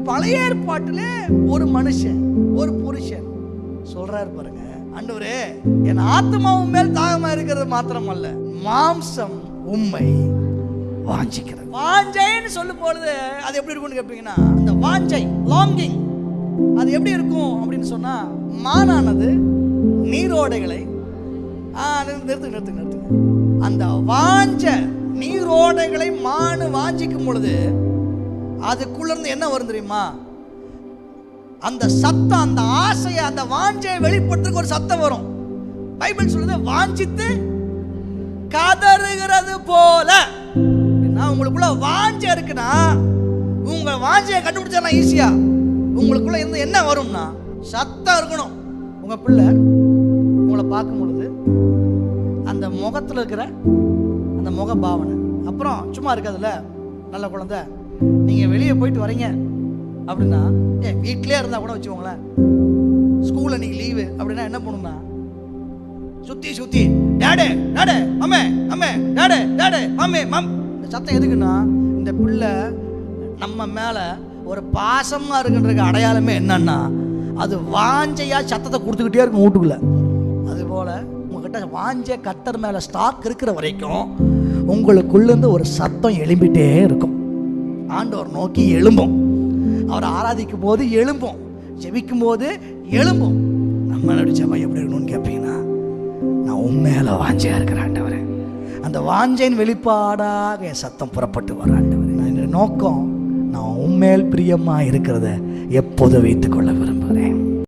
பழைய ஏற்பாட்டிலே ஒரு மனுஷன், ஒரு புருஷன் சொல்றாரு பாருங்க, ஆண்டவரே என் ஆத்மாவும் மேல் தாகமா இருக்கிறது மாத்திரம் அல்ல, மாம்சம் உம்மை வாஞ்சிக்கிறது. வாஞ்சைன்னு சொல்லும் பொழுது அது எப்படி இருக்கும்னு கேட்பீங்கன்னா, அந்த வாஞ்சை லாங்கிங் அது எப்படி இருக்கும் அப்படின்னு சொன்னா, மானானது நீரோடைகளை நிறுத்துங்க அந்த வாஞ்ச நீரோடைகளை மானு வாஞ்சிக்கும் பொழுது அதுக்குள்ள இருந்து என்ன வரும் தெரியுமா? அந்த சத்தம், அந்த ஆசையை, அந்த வாஞ்சையை வெளிப்படுத்துறதுக்கு ஒரு சத்தம் வரும். பைபிள் சொல்லுது, வாஞ்சித்து கதறுகிறது போல. உங்களுக்குள்ள வாஞ்சை இருக்குன்னா, உங்க வாஞ்சையை கண்டுபிடிச்சா ஈஸியா. உங்களுக்குள்ள இருந்து என்ன வரும்னா சத்தம் இருக்கணும். உங்க பிள்ளை உங்களை பார்க்கும் பொழுது அந்த முகத்தில் இருக்கிற அந்த முக பாவனை, அப்புறம் சும்மா இருக்காதுல்ல, நல்ல குழந்தை நீங்கள் வெளியே போயிட்டு வரீங்க அப்படின்னா, வீட்டிலே இருந்தால் கூட வச்சுக்கோங்களேன், ஸ்கூலில் நீங்கள் லீவு அப்படின்னா என்ன பண்ணுன்னா, சுற்றி டேடே டேடே அம்மே அம்மே டேடே டேடே மம்மி மம். இந்த சத்தம் எதுக்குன்னா, இந்த பிள்ளை நம்ம மேலே ஒரு பாசமாக இருக்குன்றதுக்கு அடையாளமே என்னன்னா, அது வாஞ்சையா சத்தத்தை கொடுத்துக்கிட்டே இருக்கும் வீட்டுக்குள்ள. அதுபோல் உங்ககிட்ட வாஞ்ச கர்த்தர் மேலே ஸ்டாக் இருக்கிற வரைக்கும் உங்களுக்குள்ளேருந்து ஒரு சத்தம் எழும்பிட்டே இருக்கும். ஆண்டவர் நோக்கி எழும்பும், அவரை ஆராதிக்கும் போது எழும்பும், ஜெபிக்கும் போது எழும்பும். நம்மளோட ஜெபம் எப்படி இருக்கணும்னு கேட்பீங்கன்னா, நான் உண்மையில வாஞ்சையாக இருக்கிற ஆண்டவரே, அந்த வாஞ்சையின் வெளிப்பாடாக என் சத்தம் புறப்பட்டு வர ஆண்டவரே, நான் என்னுடைய நோக்கம் நான் உண்மையில் பிரியமாக இருக்கிறத எப்போதும் வைத்துக்கொள்ள விரும்புகிறேன்.